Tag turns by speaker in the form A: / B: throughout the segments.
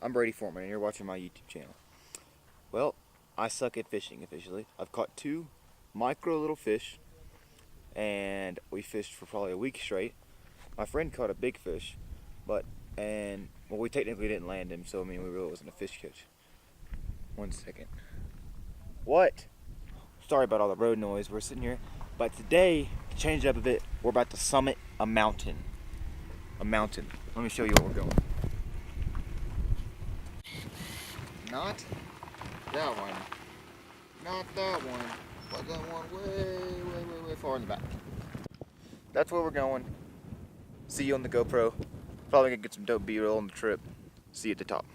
A: I'm Brady Foreman, and you're watching my YouTube channel. Well, I suck at fishing officially. I've caught 2 micro little fish, and we fished for probably a week straight. My friend caught a big fish, well, we technically didn't land him, so I mean, we really wasn't a fish catch. 1 second. What? Sorry about all the road noise. We're sitting here, but today, to change it up a bit, we're about to summit a mountain. A mountain. Let me show you where we're going. Not that one. Not that one. But that one way far in the back. That's where we're going. See you on the GoPro. Probably gonna get some dope B-roll on the trip. See you at the top.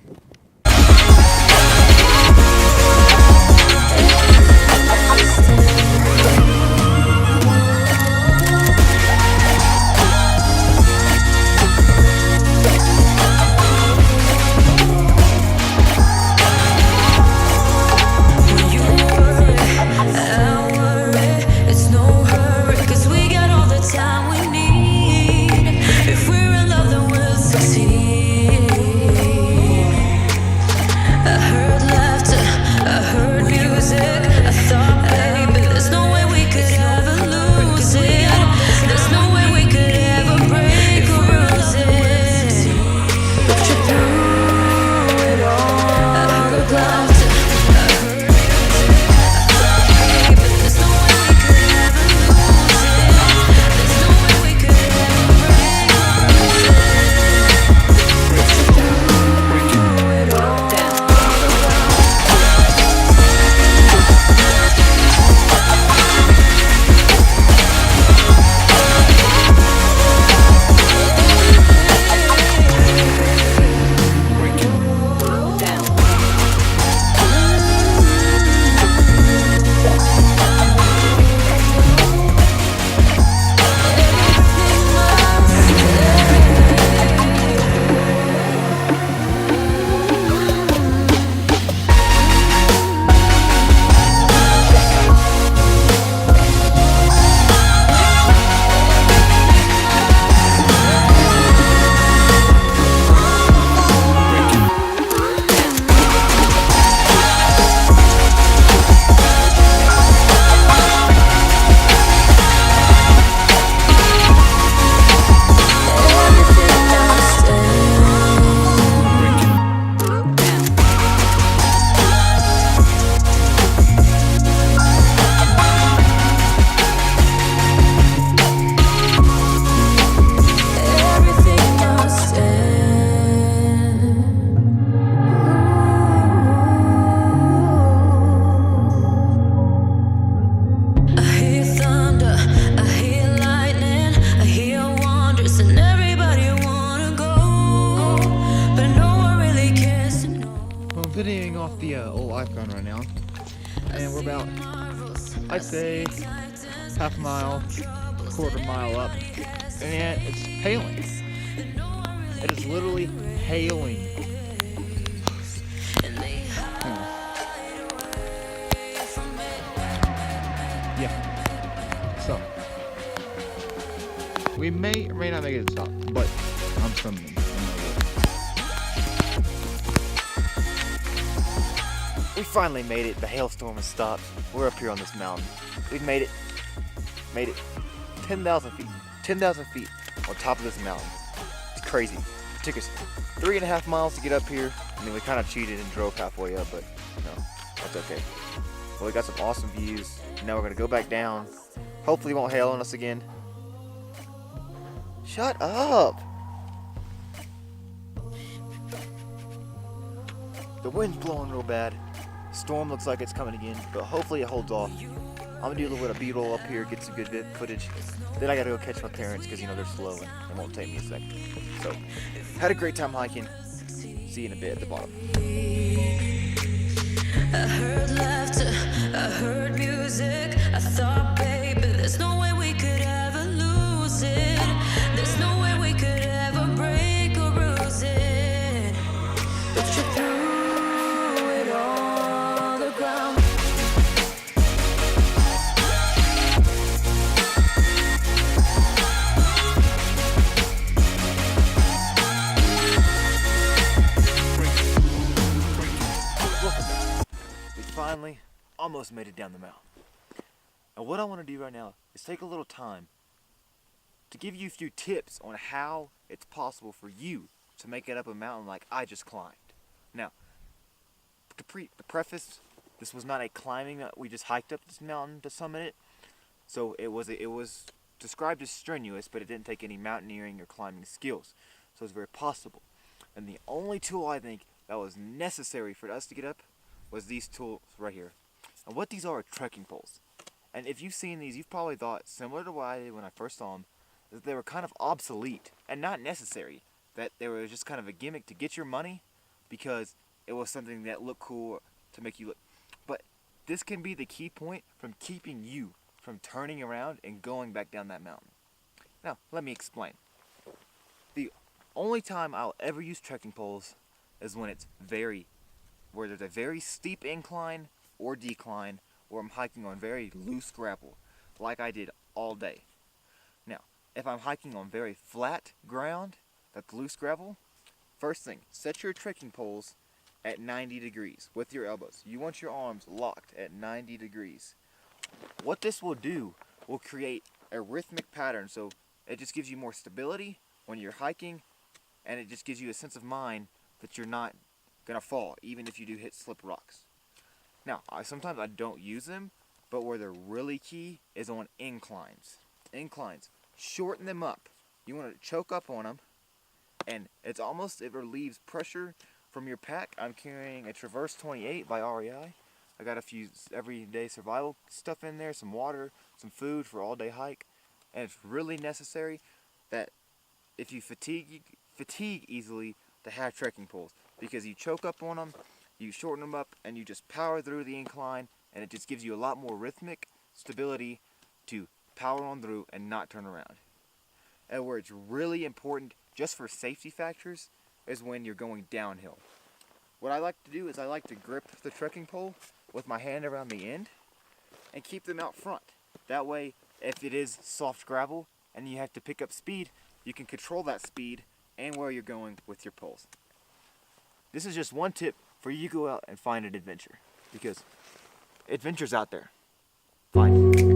A: Videoing off the old iPhone right now, and we're about, I'd say, half a mile, quarter mile up, and it's hailing. It is literally hailing. Yeah. So we may or may not make it to the top, but I'm filming. We finally made it. The hailstorm has stopped. We're up here on this mountain. We've made it 10,000 feet. 10,000 feet on top of this mountain. It's crazy. It took us 3.5 miles to get up here. I mean, we kind of cheated and drove halfway up, but no, that's okay. Well, we got some awesome views. Now we're gonna go back down. Hopefully it won't hail on us again. Shut up! The wind's blowing real bad. Storm looks like it's coming again, but hopefully it holds off. I'm gonna do a little bit of B-roll up here, get some good footage. Then I gotta go catch my parents because, you know, they're slow and it won't take me a second. So, had a great time hiking. See you in a bit at the bottom.
B: I heard laughter, I heard music. I thought, baby, there's no way we could ever lose it. There's no way we could ever break or bruise it. But you threw it on the ground.
A: finally almost made it down the mountain. And what I want to do right now is take a little time to give you a few tips on how it's possible for you to make it up a mountain like I just climbed. Now, to preface, this was not a climbing, we just hiked up this mountain to summit it. So it was described as strenuous, but it didn't take any mountaineering or climbing skills. So it's very possible. And the only tool I think that was necessary for us to get up was these tools right here. And what these are trekking poles. And if you've seen these, you've probably thought, similar to what I did when I first saw them, that they were kind of obsolete and not necessary. That they were just kind of a gimmick to get your money because it was something that looked cool to make you look. But this can be the key point from keeping you from turning around and going back down that mountain. Now, let me explain. The only time I'll ever use trekking poles is when where there's a very steep incline or decline, or I'm hiking on very loose gravel, like I did all day. Now, if I'm hiking on very flat ground, that's loose gravel, first thing, set your trekking poles at 90 degrees with your elbows. You want your arms locked at 90 degrees. What this will do will create a rhythmic pattern, so it just gives you more stability when you're hiking, and it just gives you a sense of mind that you're not gonna fall, even if you do hit slip rocks. Now, sometimes I don't use them, but where they're really key is on inclines. Inclines, shorten them up. You want to choke up on them, and it relieves pressure from your pack. I'm carrying a Traverse 28 by REI. I got a few everyday survival stuff in there, some water, some food for all day hike, and it's really necessary that if you fatigue easily, to have trekking poles, because you choke up on them, you shorten them up, and you just power through the incline, and it just gives you a lot more rhythmic stability to power on through and not turn around. And where it's really important, just for safety factors, is when you're going downhill. What I like to do is I like to grip the trekking pole with my hand around the end and keep them out front. That way, if it is soft gravel and you have to pick up speed, you can control that speed and where you're going with your poles. This is just one tip for you to go out and find an adventure, because adventure's out there. Find it.